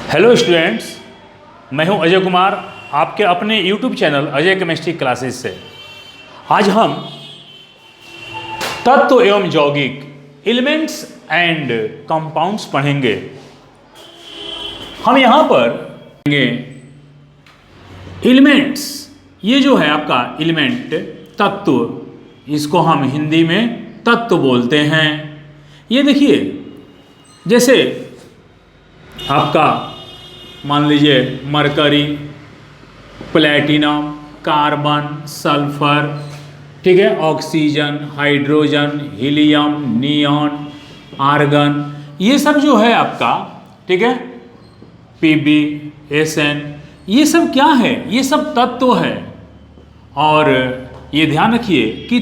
Hello students, मैं हूं अजय कुमार, आपके अपने YouTube channel Ajay chemistry classes से। आज हम तत्व एवं यौगिक एलिमेंट्स एंड कंपाउंड्स पढ़ेंगे। हम यहां पर एलिमेंट्स, ये जो है आपका एलिमेंट तत्व, इसको हम हिंदी में तत्व बोलते हैं। ये देखिए, जैसे आपका मान लीजिए मरकरी, प्लेटिनम, कार्बन, सल्फर, ठीक है, oxygen, hydrogen, helium, neon, argon, ये सब जो है आपका, ठीक है, पीबी, एसएन, ये सब क्या है? ये सब तत्व है। और ये ध्यान रखिए कि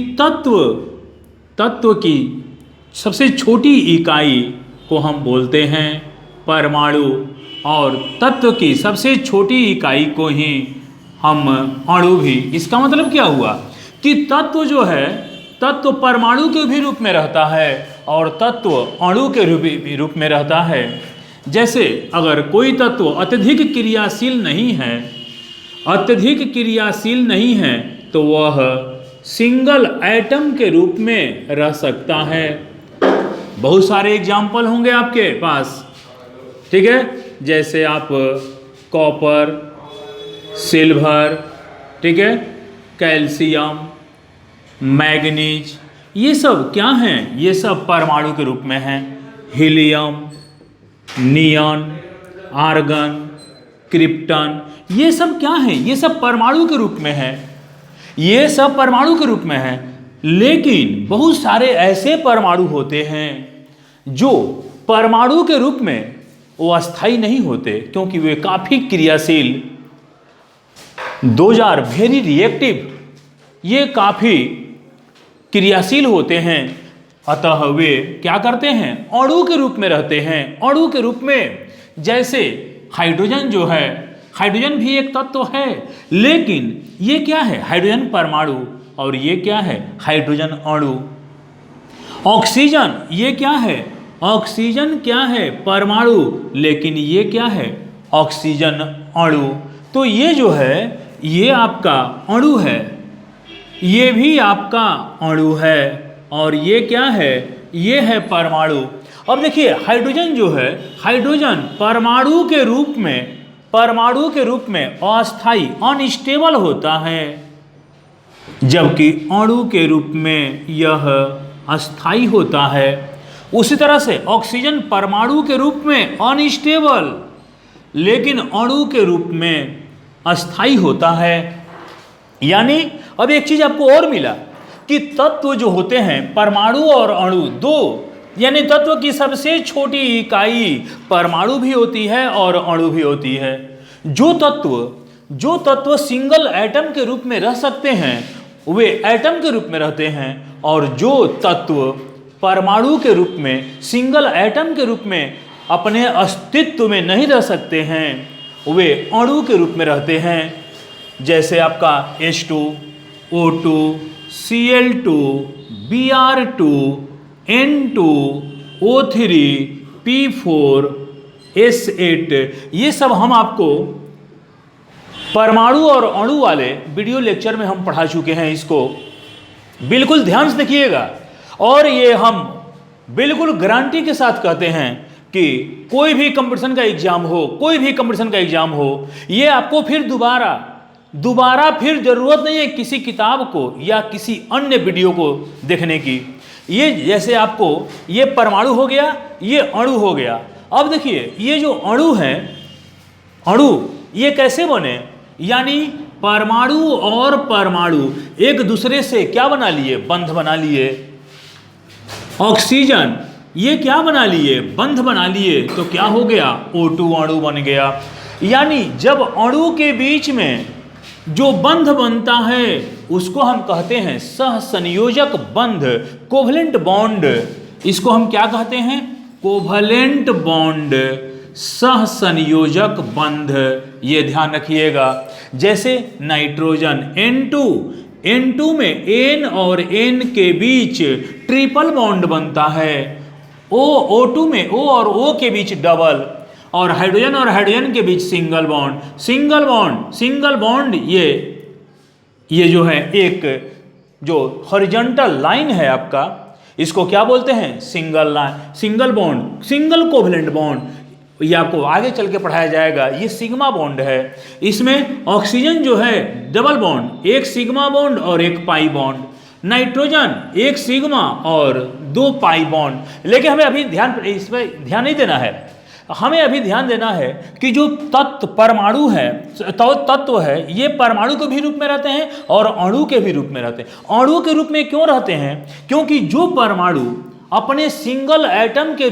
तत्व की सबसे छोटी इकाई को हम बोलते हैं परमाणु, और तत्व की सबसे छोटी इकाई को ही हम अणु भी। इसका मतलब क्या हुआ कि तत्व जो है, तत्व परमाणु के भी रूप में रहता है और तत्व अणु के रूप में रहता है। जैसे अगर कोई तत्व अत्यधिक क्रियाशील नहीं है तो वह सिंगल एटम के रूप में रह सकता है। बहुत सारे एग्जाम्पल होंगे आपके पास, ठीक है, जैसे आप कॉपर, सिल्वर, ठीक है, कैल्शियम, मैग्नीज, ये सब क्या हैं? ये सब परमाणु के रूप में हैं। हीलियम, नियॉन, आर्गन, क्रिप्टन, ये सब क्या हैं? ये सब परमाणु के रूप में हैं। ये सब परमाणु के रूप में हैं। लेकिन बहुत सारे ऐसे परमाणु होते हैं जो परमाणु के रूप में वो अस्थायी नहीं होते, क्योंकि वे काफ़ी क्रियाशील, दोज आर वेरी रिएक्टिव, ये काफ़ी क्रियाशील होते हैं। अतः वे क्या करते हैं? अणु के रूप में रहते हैं। अणु के रूप में, जैसे हाइड्रोजन जो है, हाइड्रोजन भी एक तत्व है, लेकिन ये क्या है? हाइड्रोजन परमाणु, और ये क्या है? हाइड्रोजन अणु। ऑक्सीजन, ये क्या है? ऑक्सीजन क्या है? परमाणु, लेकिन ये क्या है? ऑक्सीजन अणु। तो ये जो है, ये आपका अणु है, ये भी आपका अणु है, और ये क्या है? ये है परमाणु। अब देखिए, हाइड्रोजन जो है, हाइड्रोजन परमाणु के रूप में अस्थायी, अनस्टेबल होता है, जबकि अणु के रूप में यह अस्थायी होता है। उसी तरह से ऑक्सीजन परमाणु के रूप में अनस्टेबल, लेकिन अणु के रूप में अस्थायी होता है। यानी अब एक चीज आपको और मिला कि तत्व जो होते हैं, परमाणु और अणु दो, यानी तत्व की सबसे छोटी इकाई परमाणु भी होती है और अणु भी होती है। जो तत्व सिंगल एटम के रूप में रह सकते हैं वे एटम के रूप में रहते हैं, और जो तत्व परमाणु के रूप में, सिंगल एटम के रूप में अपने अस्तित्व में नहीं रह सकते हैं, वे अणु के रूप में रहते हैं। जैसे आपका H2, O2, Cl2, Br2, N2, O3, P4, S8, ये सब हम आपको परमाणु और अणु वाले वीडियो लेक्चर में हम पढ़ा चुके हैं। इसको बिल्कुल ध्यान से देखिएगा, और ये हम बिल्कुल गारंटी के साथ कहते हैं कि कोई भी कंपटीशन का एग्जाम हो, ये आपको फिर दोबारा फिर जरूरत नहीं है किसी किताब को या किसी अन्य वीडियो को देखने की। ये जैसे आपको ये परमाणु हो गया, ये अणु हो गया। अब देखिए, ये जो अणु है, अणु ये कैसे बने? यानी परमाणु और परमाणु एक दूसरे से क्या बना लिए? बंध बना लिए। ऑक्सीजन ये क्या बना लिए? बंध बना लिए। तो क्या हो गया? O2 अणु बन गया। यानी जब अणु के बीच में जो बंध बनता है उसको हम कहते हैं सहसंयोजक बंध, कोवलेंट बॉन्ड। इसको हम क्या कहते हैं? कोवलेंट बॉन्ड, सहसंयोजक बंध। ये ध्यान रखिएगा। जैसे नाइट्रोजन N2 में N और N के बीच ट्रिपल बॉन्ड बनता है। O2 में O और O के बीच डबल, और हाइड्रोजन के बीच सिंगल बॉन्ड ये जो है एक जो हॉरिजॉन्टल लाइन है आपका, इसको क्या बोलते हैं? Single bond, single covalent bond. ये आपको आगे चल के पढ़ाया जाएगा। ये सिग्मा बॉन्ड है। इसमें ऑक्सीजन जो है डबल बॉन्ड, एक सिग्मा बॉन्ड और एक पाई बॉन्ड। नाइट्रोजन एक सिग्मा और 2 पाई बॉन्ड। लेकिन हमें अभी इस पर ध्यान नहीं देना है। हमें अभी ध्यान देना है कि जो परमाणु है, तत्व है, ये परमाणु के भी रूप में रहते हैं और अणु के भी रूप में रहते हैं। अणु के रूप में क्यों रहते हैं? क्योंकि जो परमाणु अपने सिंगल एटम के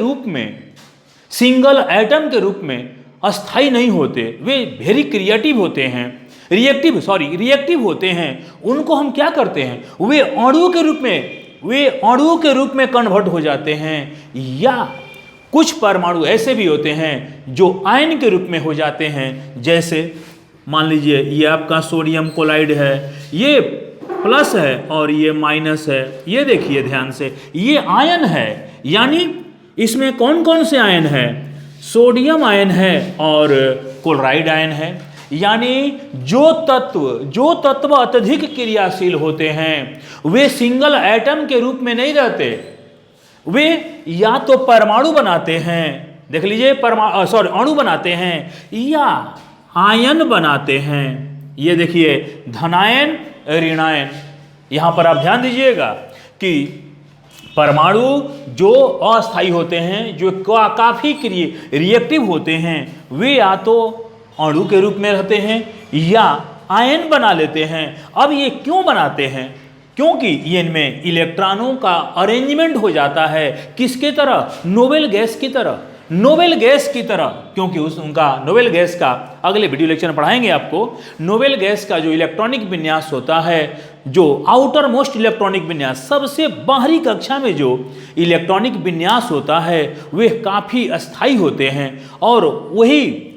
रूप में अस्थायी नहीं होते, वे वेरी क्रिएटिव होते हैं, रिएक्टिव होते हैं। उनको हम क्या करते हैं? वे अणु के रूप में कन्वर्ट हो जाते हैं। या कुछ परमाणु ऐसे भी होते हैं जो आयन के रूप में हो जाते हैं। जैसे मान लीजिए ये आपका सोडियम क्लोराइड है, ये प्लस है और ये माइनस है। ये देखिए ध्यान से, ये आयन है। यानी इसमें कौन कौन से आयन है? सोडियम आयन है और क्लोराइड आयन है। यानी जो तत्व अत्यधिक क्रियाशील होते हैं, वे सिंगल एटम के रूप में नहीं रहते। वे या तो परमाणु बनाते हैं, देख लीजिए अणु बनाते हैं, या आयन बनाते हैं। ये देखिए धनायन ऋणायन। यहां पर आप ध्यान दीजिएगा कि परमाणु जो अस्थायी होते हैं, जो काफी रिएक्टिव होते हैं, वे या तो अणु के रूप में रहते हैं या आयन बना लेते हैं। अब ये क्यों बनाते हैं? क्योंकि ये इनमें इलेक्ट्रॉनों का अरेंजमेंट हो जाता है। किसके तरह? नोबेल गैस की तरह। क्योंकि उनका नोबेल गैस का अगले वीडियो लेक्चर में पढ़ाएंगे आपको। नोबेल गैस का जो इलेक्ट्रॉनिक विन्यास होता है, जो आउटर मोस्ट इलेक्ट्रॉनिक विन्यास, सबसे बाहरी कक्षा में जो इलेक्ट्रॉनिक विन्यास होता है, वे काफ़ी अस्थायी होते हैं। और वही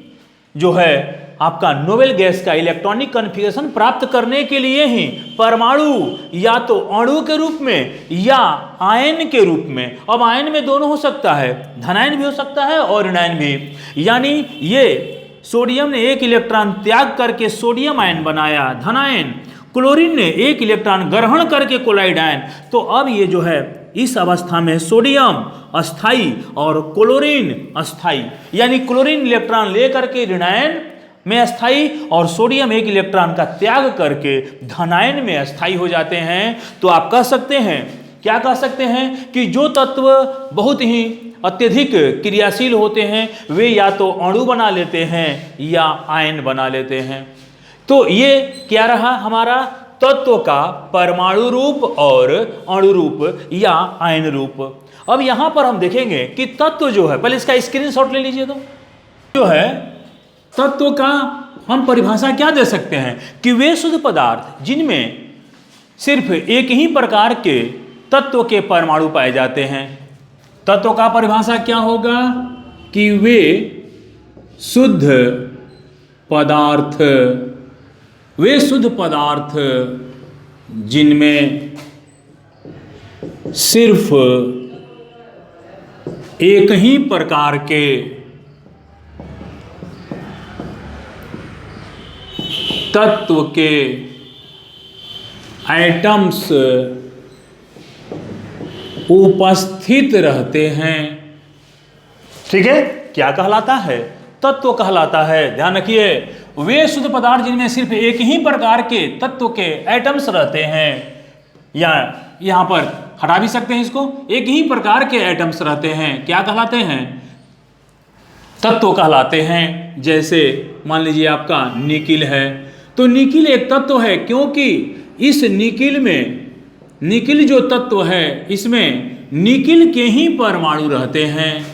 जो है आपका नोबेल गैस का इलेक्ट्रॉनिक कॉन्फ़िगरेशन प्राप्त करने के लिए ही परमाणु या तो अणु के रूप में या आयन के रूप में, अब आयन में दोनों हो सकता है, धनायन भी हो सकता है और ऋणायन भी। यानी ये सोडियम ने एक इलेक्ट्रॉन त्याग करके सोडियम आयन बनाया, धनायन। क्लोरीन ने एक इलेक्ट्रॉन ग्रहण करके क्लोराइड आयन। तो अब ये जो है इस अवस्था में सोडियम अस्थाई और क्लोरीन अस्थाई, यानी क्लोरीन इलेक्ट्रॉन लेकर के ऋणायन में अस्थाई और सोडियम एक इलेक्ट्रॉन का त्याग करके धनायन में अस्थाई हो जाते हैं। तो आप कह सकते हैं, क्या कह सकते हैं कि जो तत्व बहुत ही अत्यधिक क्रियाशील होते हैं, वे या तो अणु बना लेते हैं या आयन बना लेते हैं। तो ये क्या रहा हमारा तत्व का परमाणु रूप और अणु रूप या आयन रूप। अब यहां पर हम देखेंगे कि तत्व जो है, पहले इसका स्क्रीनशॉट ले लीजिए। तो जो है तत्व का हम परिभाषा क्या दे सकते हैं कि वे शुद्ध पदार्थ जिनमें सिर्फ एक ही प्रकार के तत्व के परमाणु पाए जाते हैं। तत्व का परिभाषा क्या होगा कि वे शुद्ध पदार्थ जिनमें सिर्फ एक ही प्रकार के तत्व के एटम्स उपस्थित रहते हैं। ठीक है, क्या कहलाता है? तत्व कहलाता है। ध्यान रखिए, वे शुद्ध पदार्थ जिनमें सिर्फ एक ही प्रकार के तत्व के एटम्स रहते हैं, या यहां पर हटा भी सकते हैं इसको, एक ही प्रकार के एटम्स रहते हैं, क्या कहलाते हैं? तत्व कहलाते हैं। जैसे मान लीजिए आपका निकिल है, तो निकिल एक तत्व है, क्योंकि इस निकिल जो तत्व है, इसमें निकिल के ही परमाणु रहते हैं।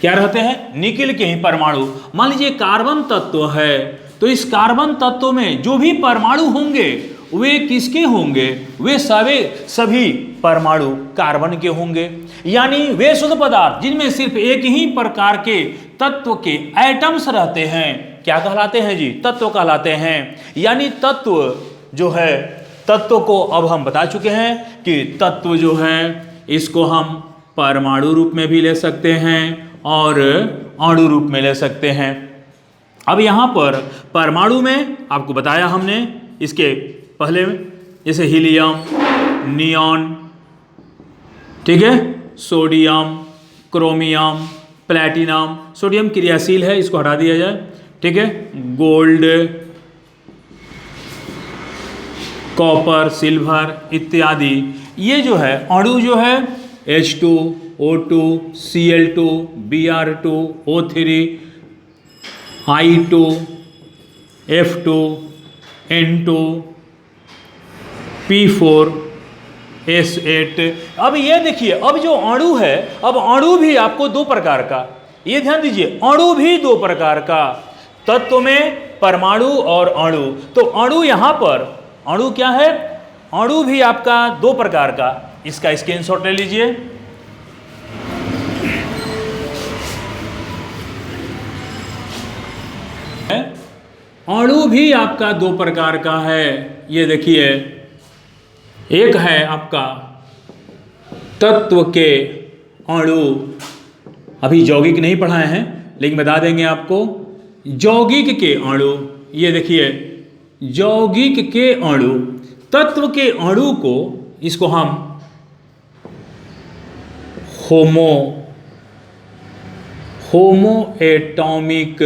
क्या रहते हैं? निकिल के ही परमाणु। मान लीजिए कार्बन तत्व है, तो इस कार्बन तत्व में जो भी परमाणु होंगे वे किसके होंगे? वे सभी परमाणु कार्बन के होंगे। यानी वे शुद्ध पदार्थ जिनमें सिर्फ एक ही प्रकार के तत्व के एटम्स रहते हैं, क्या कहलाते हैं जी? तत्व कहलाते हैं। यानी तत्व जो है, तत्व को अब हम बता चुके हैं कि तत्व जो है इसको हम परमाणु रूप में भी ले सकते हैं और अणु रूप में ले सकते हैं। अब यहाँ पर परमाणु में आपको बताया हमने इसके पहले में, जैसे हीलियम, नियॉन, ठीक है, सोडियम, क्रोमियम, प्लैटिनम। सोडियम क्रियाशील है, इसको हटा दिया जाए, ठीक है, गोल्ड, कॉपर, सिल्वर इत्यादि। ये जो है अणु जो है H2, O2, Cl2, Br2, O3, I2, F2, N2, P4, S8। अब ये देखिए, अब जो अणु है, अब अणु भी आपको दो प्रकार का, ये ध्यान दीजिए, अणु भी दो प्रकार का, तत्व में परमाणु और अणु। तो अणु यहां पर, अणु क्या है, अणु भी आपका दो प्रकार का, इसका स्क्रीनशॉट ले लीजिए। अणु भी आपका दो प्रकार का है, ये देखिए, एक है आपका तत्व के अणु, अभी यौगिक नहीं पढ़ाए हैं लेकिन बता देंगे आपको, यौगिक के अणु। ये देखिए, यौगिक के अणु, तत्व के अणु को, इसको हम होमो एटॉमिक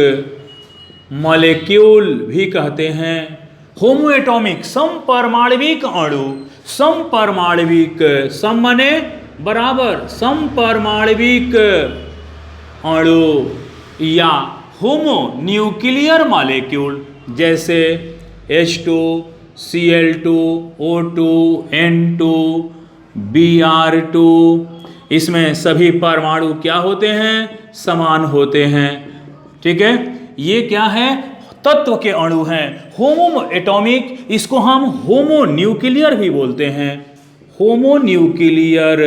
मॉलिक्यूल भी कहते हैं। होमो एटॉमिक समपरमाणविक अणु, समपरमाणविक, सम माने बराबर, समपरमाणविक अणु, या होमो न्यूक्लियर मॉलिक्यूल, जैसे H2, Cl2, O2, N2, Br2। इसमें सभी परमाणु क्या होते हैं, समान होते हैं, ठीक है। ये क्या है, तत्व के अणु हैं, होमो एटॉमिक, इसको हम होमो न्यूक्लियर भी बोलते हैं, होमो न्यूक्लियर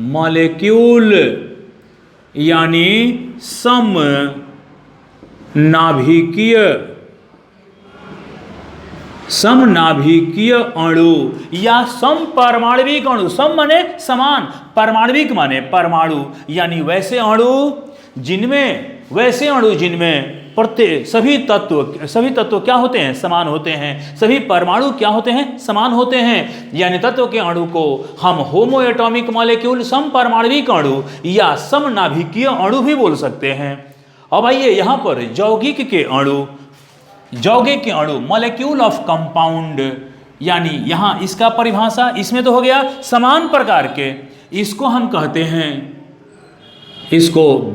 मॉलिक्यूल, यानी सम नाभिकीय, समनाभिकीय अणु या समपरमाणविक अणु। सम माने समान, परमाणविक माने परमाणु, यानी वैसे अणु जिनमें प्रत्येक सभी तत्व क्या होते हैं, समान होते हैं, सभी परमाणु क्या होते हैं, समान होते हैं। यानी तत्व के अणु को हम होमो एटॉमिक मॉलिक्यूल, समपरमाणविक अणु या समनाभिकीय अणु भी बोल सकते हैं। अब आइए यहाँ पर यौगिक के अणु, यौगिक के अणु, मॉलिक्यूल ऑफ कंपाउंड, यानी यहाँ इसका परिभाषा, इसमें तो हो गया समान प्रकार के, इसको हम कहते हैं, इसको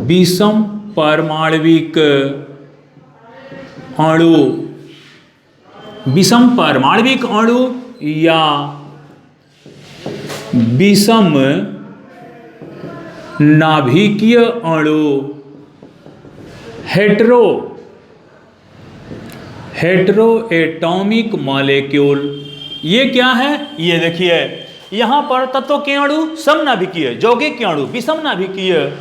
विषम परमाणविक अणु, विषम परमाणविक अणु या विषम नाभिकीय अणु, हेटेरो एटॉमिक मॉलिक्यूल। ये क्या है, ये देखिए, यहां पर तत्व के अणु समनाभिकीय, यौगिक के अणु विषम नाभिकीय,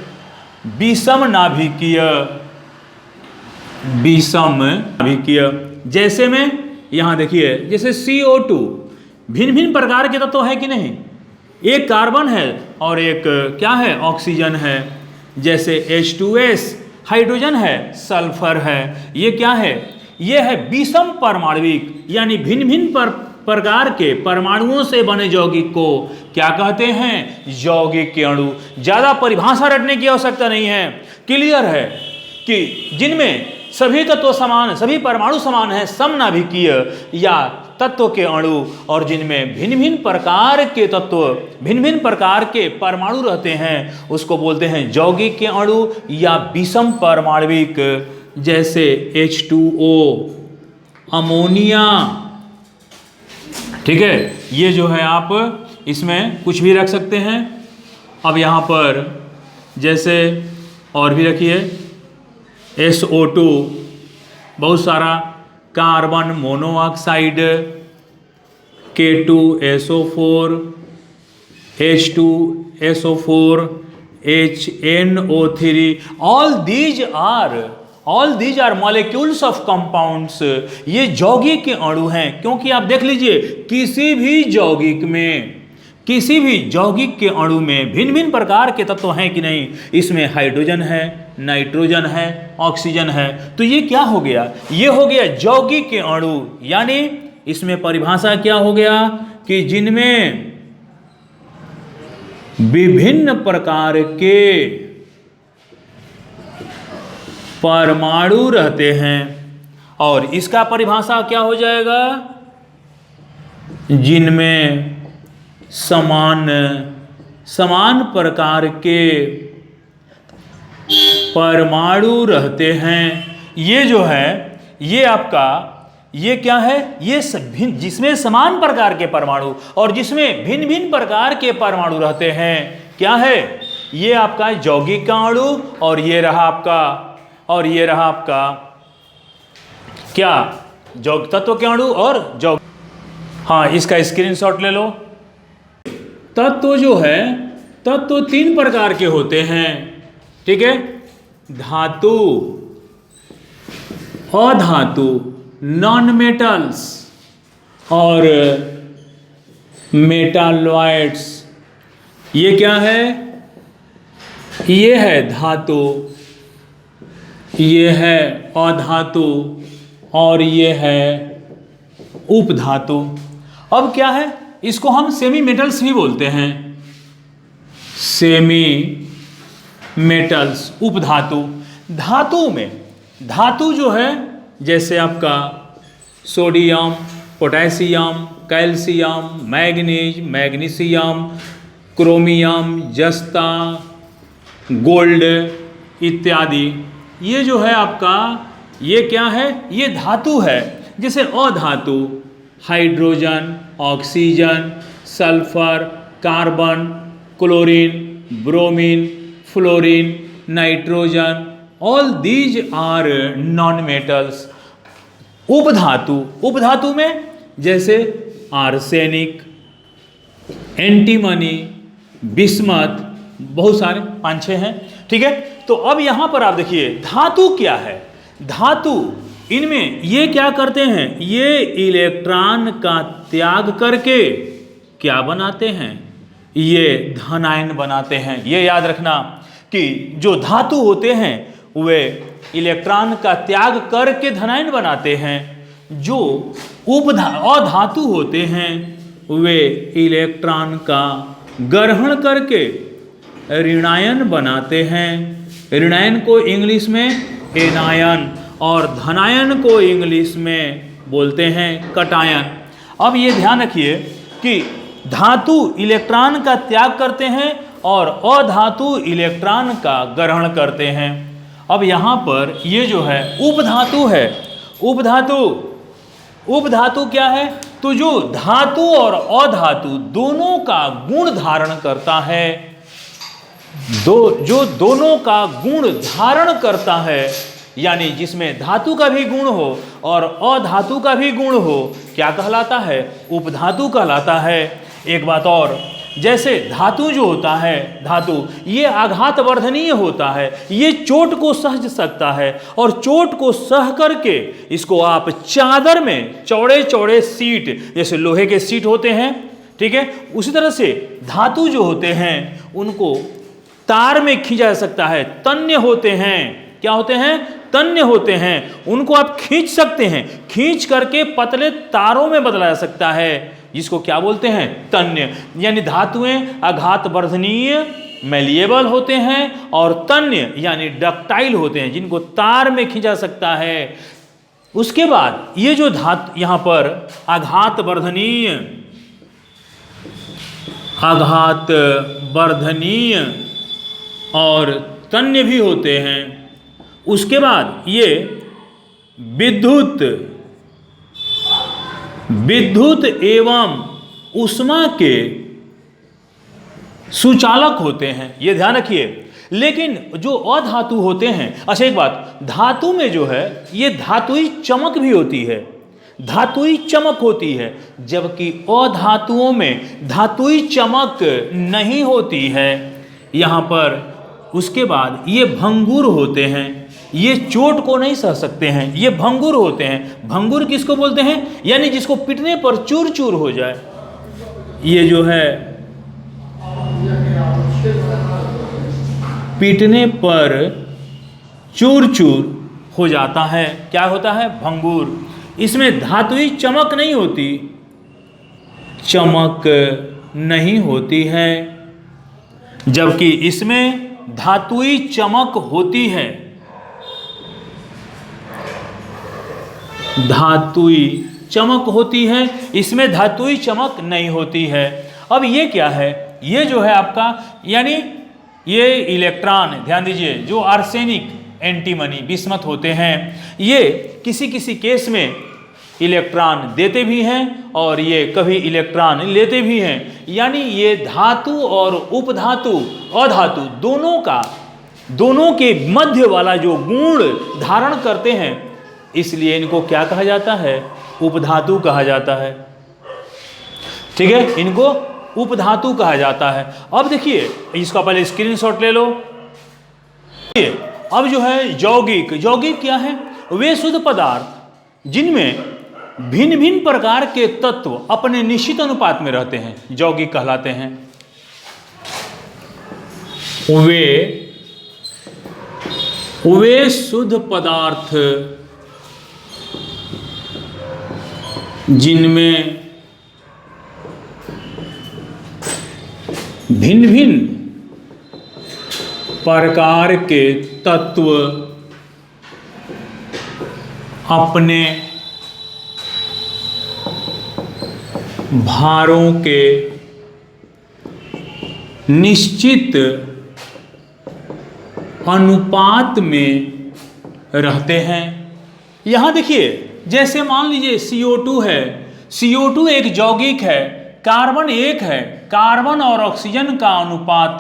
जैसे में यहां देखिए, जैसे CO2, भिन्न भिन्न प्रकार के तत्व है कि नहीं, एक कार्बन है और एक क्या है, ऑक्सीजन है। जैसे H2S हाइड्रोजन है, सल्फर है, ये क्या है, ये है विषम परमाणविक, यानी भिन्न भिन्न प्रकार के परमाणुओं से बने यौगिक को क्या कहते हैं, यौगिक के अणु। ज्यादा परिभाषा रटने की आवश्यकता नहीं है, क्लियर है कि जिनमें सभी तत्व समान, सभी परमाणु समान है, समनाभिकीय या तत्व के अणु, और जिनमें भिन्न भिन्न प्रकार के तत्व, भिन्न भिन्न प्रकार के परमाणु रहते हैं, उसको बोलते हैं यौगिक के अणु या विषम परमाणविक। जैसे H2O, अमोनिया, ठीक है, ये जो है आप इसमें कुछ भी रख सकते हैं। अब यहाँ पर जैसे और भी रखिए, SO2, बहुत सारा, carbon monoxide, K2SO4, H2SO4, HNO3, all these are molecules of compounds। ये यौगिक के अणु हैं, क्योंकि आप देख लीजिए, किसी भी यौगिक के अणु में भिन्न भिन्न प्रकार के तत्व हैं कि नहीं, इसमें हाइड्रोजन है, नाइट्रोजन है, ऑक्सीजन है, तो ये क्या हो गया, ये हो गया यौगिक के अणु। यानी इसमें परिभाषा क्या हो गया कि जिनमें विभिन्न प्रकार के परमाणु रहते हैं, और इसका परिभाषा क्या हो जाएगा, जिनमें समान प्रकार के परमाणु रहते हैं। ये जो है ये आपका ये क्या है, ये जिसमें समान प्रकार के परमाणु और जिसमें भिन्न भिन्न प्रकार के परमाणु रहते हैं, क्या है, ये आपका यौगिक का अणु, और ये रहा आपका क्या, यौगिक तत्व के अणु और यौगिक। हाँ, इसका स्क्रीनशॉट ले लो। तत्व जो है, तत्व 3 प्रकार के होते हैं, ठीक है, धातु, अधातु, नॉन मेटल्स और मेटालॉइड्स। ये क्या है, ये है धातु, ये है अधातु और ये है उपधातु। अब क्या है, इसको हम सेमी मेटल्स भी बोलते हैं, सेमी मेटल्स, उपधातु। धातु में धातु जो है जैसे आपका sodium, potassium, calcium, manganese, magnesium, chromium, जस्ता, गोल्ड इत्यादि, ये जो है आपका ये क्या है, ये धातु है। जैसे अधातु hydrogen, oxygen, sulphur, carbon, chlorine, bromine, fluorine, nitrogen, all these are non metals. उपधातु में जैसे आर्सेनिक, एंटीमनी, बिस्मथ, बहुत सारे 5-6 हैं, ठीक है। तो अब यहां पर आप देखिए धातु क्या है, धातु इनमें ये क्या करते हैं, ये इलेक्ट्रॉन का त्याग करके क्या बनाते हैं, ये धनायन बनाते हैं। ये याद रखना कि जो धातु होते हैं वे इलेक्ट्रॉन का त्याग करके धनायन बनाते हैं, जो अधातु होते हैं वे इलेक्ट्रॉन का ग्रहण करके ऋणायन बनाते हैं। ऋणायन को इंग्लिश में एनायन और धनायन को इंग्लिश में बोलते हैं कटायन। अब ये ध्यान रखिए कि धातु इलेक्ट्रॉन का त्याग करते हैं और अधातु इलेक्ट्रॉन का ग्रहण करते हैं। अब यहाँ पर ये जो है उपधातु है, उपधातु क्या है, तो जो धातु और अधातु दोनों का गुण धारण करता है, जो दोनों का गुण धारण करता है, यानी जिसमें धातु का भी गुण हो और अधातु का भी गुण हो, क्या कहलाता है, उपधातु कहलाता है। एक बात और, जैसे धातु जो होता है, धातु ये आघात वर्धनीय होता है, ये चोट को सह सकता है और चोट को सह करके इसको आप चादर में चौड़े चौड़े सीट, जैसे लोहे के सीट होते हैं, ठीक है, उसी तरह से धातु जो होते हैं उनको तार में खींचा जा सकता है। तन्य होते हैं, क्या होते हैं, तन्य होते हैं, उनको आप खींच सकते हैं, खींच करके पतले तारों में बदला जा सकता है, जिसको क्या बोलते हैं, तन्य। यानी धातुएं आघात वर्धनीय मेलिएबल होते हैं और तन्य यानी डक्टाइल होते हैं, जिनको तार में खींचा सकता है। उसके बाद ये जो धातु यहाँ पर आघात वर्धनीय और तन्य भी होते हैं। उसके बाद ये विद्युत एवं उष्मा के सुचालक होते हैं, ये ध्यान रखिए। लेकिन जो अधातु होते हैं, अच्छा एक बात, धातु में जो है ये धातुई चमक भी होती है, धातुई चमक होती है, जबकि अधातुओं में धातुई चमक नहीं होती है यहाँ पर। उसके बाद ये भंगुर होते हैं, ये चोट को नहीं सह सकते हैं, ये भंगुर होते हैं। भंगुर किसको बोलते हैं, यानी जिसको पिटने पर चूर चूर हो जाए। ये जो है पीटने पर चूर चूर हो जाता है। क्या होता है? भंगूर। इसमें धातुई चमक नहीं होती, चमक नहीं होती है, जबकि इसमें धातुई चमक होती है। धातुई चमक होती है, इसमें धातुई चमक नहीं होती है। अब ये क्या है? ये जो है आपका, यानी ये इलेक्ट्रॉन, ध्यान दीजिए, जो आर्सेनिक, एंटीमनी, बिस्मथ होते हैं, ये किसी किसी केस में इलेक्ट्रॉन देते भी हैं और ये कभी इलेक्ट्रॉन लेते भी हैं। यानी ये धातु और उपधातु, अधातु, दोनों के मध्य वाला जो गुण धारण करते हैं, इसलिए इनको क्या कहा जाता है? उपधातु कहा जाता है। ठीक है, इनको उपधातु कहा जाता है। अब देखिए, इसका पहले स्क्रीनशॉट ले लो। अब जो है यौगिक, यौगिक क्या है? वे शुद्ध पदार्थ जिनमें भिन्न भिन्न प्रकार के तत्व अपने निश्चित अनुपात में रहते हैं, यौगिक कहलाते हैं। वे शुद्ध पदार्थ जिनमें भिन्न भिन्न प्रकार के तत्व अपने भारों के निश्चित अनुपात में रहते हैं। यहां देखिए, जैसे मान लीजिए CO2 है, CO2 एक यौगिक है, कार्बन एक है, कार्बन और ऑक्सीजन का अनुपात,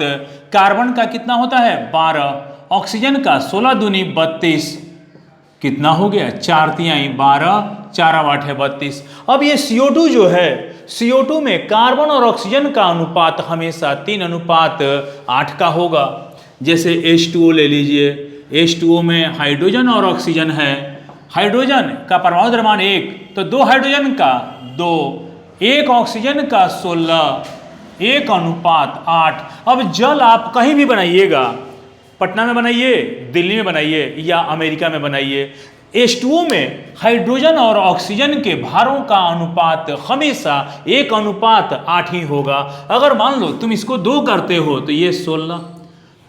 कार्बन का कितना होता है? 12, ऑक्सीजन का 16 दूनी 32, कितना हो गया? 4 तिहाई 12, 4 8 है 32। अब ये CO2 जो है, CO2 में कार्बन और ऑक्सीजन का अनुपात हमेशा 3:8 का होगा। जैसे H2O ले लीजिए, H2O में हाइड्रोजन और ऑक्सीजन है, हाइड्रोजन का परमाणु द्रव्यमान 1, तो 2 हाइड्रोजन का 2, 1 ऑक्सीजन का 16, 1:8। अब जल आप कहीं भी बनाइएगा, पटना में बनाइए, दिल्ली में बनाइए या अमेरिका में बनाइए, H2O में हाइड्रोजन और ऑक्सीजन के भारों का अनुपात हमेशा 1:8 ही होगा। अगर मान लो तुम इसको 2 करते हो तो ये 16,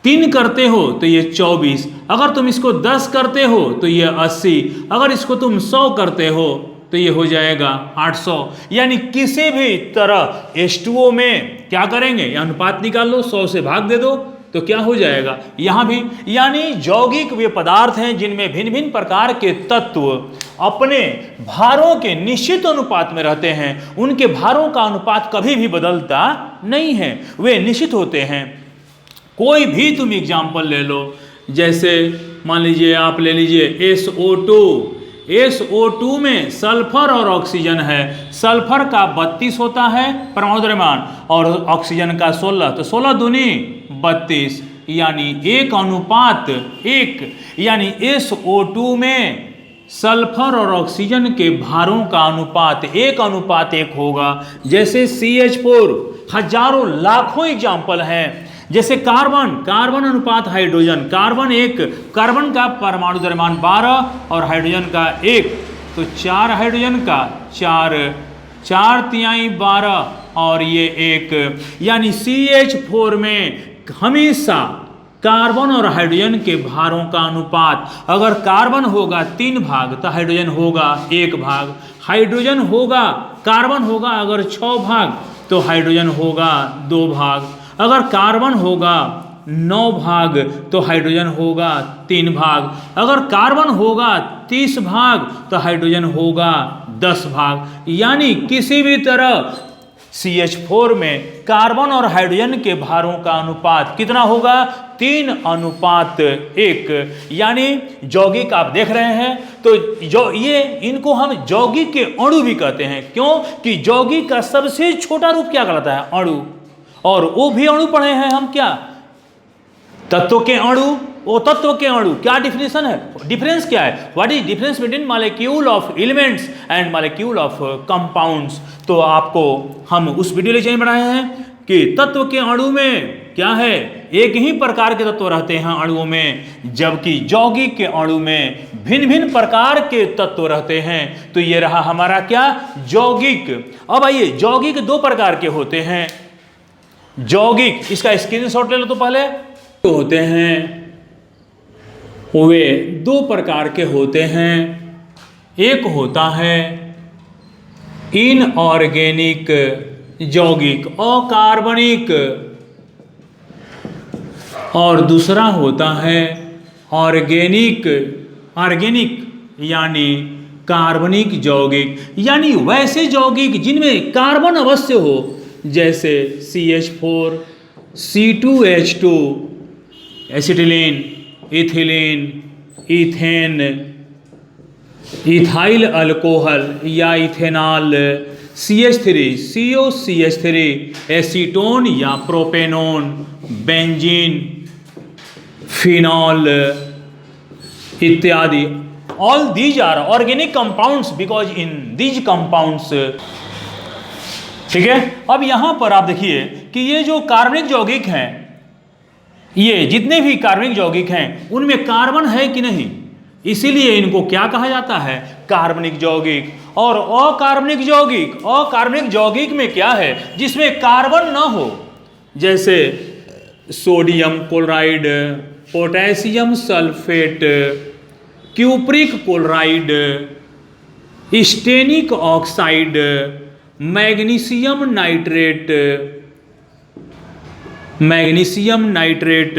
3 करते हो तो ये 24, अगर तुम इसको 10 करते हो तो ये 80, अगर इसको तुम 100 करते हो तो ये हो जाएगा 800। यानी किसी भी तरह H2O में क्या करेंगे? अनुपात निकाल लो, 100 से भाग दे दो तो क्या हो जाएगा? यहां भी, यानी यौगिक वे पदार्थ हैं जिनमें भिन्न भिन्न प्रकार के तत्व अपने भारों के निश्चित अनुपात में रहते हैं। उनके भारों का अनुपात कभी भी बदलता नहीं है, वे निश्चित होते हैं। कोई भी तुम एग्जाम्पल ले लो, जैसे मान लीजिए आप ले लीजिए SO2 में सल्फर और ऑक्सीजन है, सल्फर का 32 होता है परमाणु द्रव्यमान और ऑक्सीजन का 16, तो 16 दूनी 32, यानी 1:1। यानी SO2 में सल्फर और ऑक्सीजन के भारों का अनुपात 1:1 होगा। जैसे CH4, हजारों लाखों एग्जाम्पल हैं। जैसे कार्बन अनुपात हाइड्रोजन, कार्बन का परमाणु द्रव्यमान 12 और हाइड्रोजन का 1, तो 4 हाइड्रोजन का 4 तिहाई 12 और ये 1, यानी CH4 में हमेशा कार्बन और हाइड्रोजन के भारों का अनुपात, अगर कार्बन होगा 3 भाग तो हाइड्रोजन होगा 1 भाग, हाइड्रोजन होगा, कार्बन होगा अगर 6 भाग तो हाइड्रोजन होगा 2 भाग, अगर कार्बन होगा 9 भाग तो हाइड्रोजन होगा 3 भाग, अगर कार्बन होगा 30 भाग तो हाइड्रोजन होगा 10 भाग। यानी किसी भी तरह CH4 में कार्बन और हाइड्रोजन के भारों का अनुपात कितना होगा? 3:1। यानी यौगिक आप देख रहे हैं, तो ये इनको हम यौगिक के अणु भी कहते हैं। क्यों? कि यौगिक का सबसे छोटा रूप क्या कहलाता है? अणु। और वो भी अणु पढ़े हैं हम, क्या? तत्व के अणु, वो तत्व के अणु। क्या डिफिनेशन है? डिफरेंस क्या है? What is difference between molecule of elements and molecule of compounds? तो आपको हम उस वीडियो लेक्चर में बनाए हैं कि तत्व के अणु में क्या है, एक ही प्रकार के तत्व रहते हैं अणुओं में, जबकि यौगिक के अणु में भिन्न भिन्न प्रकार के तत्व रहते हैं। तो ये रहा हमारा क्या, यौगिक। अब आइए, यौगिक दो प्रकार के होते हैं। यौगिक, इसका स्क्रीनशॉट ले लो तो पहले। तो होते हैं, वे दो प्रकार के होते हैं। एक होता है इनऑर्गेनिक यौगिक, अकार्बनिक, और दूसरा होता है ऑर्गेनिक, ऑर्गेनिक यानी कार्बनिक यौगिक, यानी वैसे यौगिक जिनमें कार्बन अवश्य हो, जैसे CH4, C2H2, acetylene, ethylene, ethane, ethyl alcohol या इथेनॉल, CH3, COCH3, एसीटोन या प्रोपेनोन, बेंजीन, फिनॉल इत्यादि। All these are organic compounds because in these compounds, ठीक है। अब यहां पर आप देखिए कि ये जो कार्बनिक यौगिक हैं, ये जितने भी कार्बनिक यौगिक हैं उनमें कार्बन है कि नहीं, इसीलिए इनको क्या कहा जाता है, कार्बनिक यौगिक। और अकार्बनिक यौगिक, अकार्बनिक यौगिक में क्या है, जिसमें कार्बन ना हो, जैसे sodium chloride, potassium sulphate, cupric chloride, stannic oxide, magnesium nitrate, magnesium nitrate,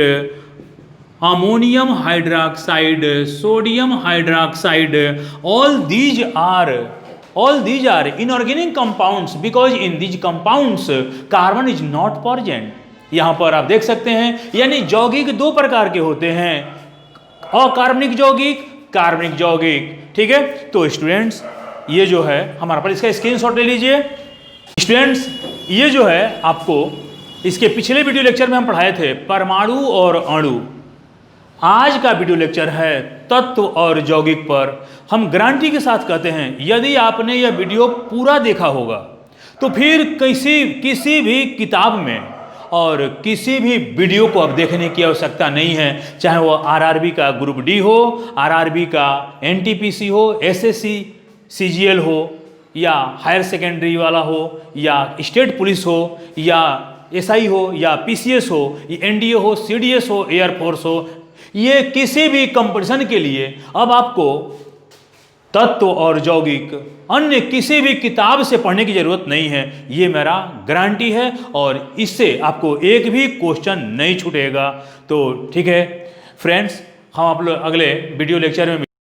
ammonium hydroxide, sodium hydroxide, all these are inorganic compounds because in these compounds carbon is not present। यहां पर आप देख सकते हैं, यानी यौगिक दो प्रकार के होते हैं, अकार्बनिक यौगिक, कार्बनिक यौगिक, ठीक है। तो स्टूडेंट्स, ये जो है हमारे पास, इसका स्क्रीनशॉट ले लीजिए। स्टूडेंट्स, ये जो है आपको इसके पिछले वीडियो लेक्चर में हम पढ़ाए थे परमाणु और अणु। आज का वीडियो लेक्चर है तत्व और यौगिक पर। हम गारंटी के साथ कहते हैं, यदि आपने यह वीडियो पूरा देखा होगा तो फिर किसी भी किताब में और किसी भी वीडियो को अब देखने की आवश्यकता नहीं है, चाहे वो आरआरबी का ग्रुप डी हो, आरआरबी का एनटीपीसी हो, एसएससी सीजीएल हो, या हायर सेकेंडरी वाला हो, या स्टेट पुलिस हो, या एसआई हो, या पीसीएस हो, एनडीए हो, सीडीएस हो, एयरफोर्स हो, ये किसी भी कंपटीशन के लिए अब आपको तत्व और यौगिक अन्य किसी भी किताब से पढ़ने की जरूरत नहीं है, ये मेरा गारंटी है, और इससे आपको एक भी क्वेश्चन नहीं छूटेगा। तो ठीक है फ्रेंड्स, हम आप लोग अगले वीडियो लेक्चर में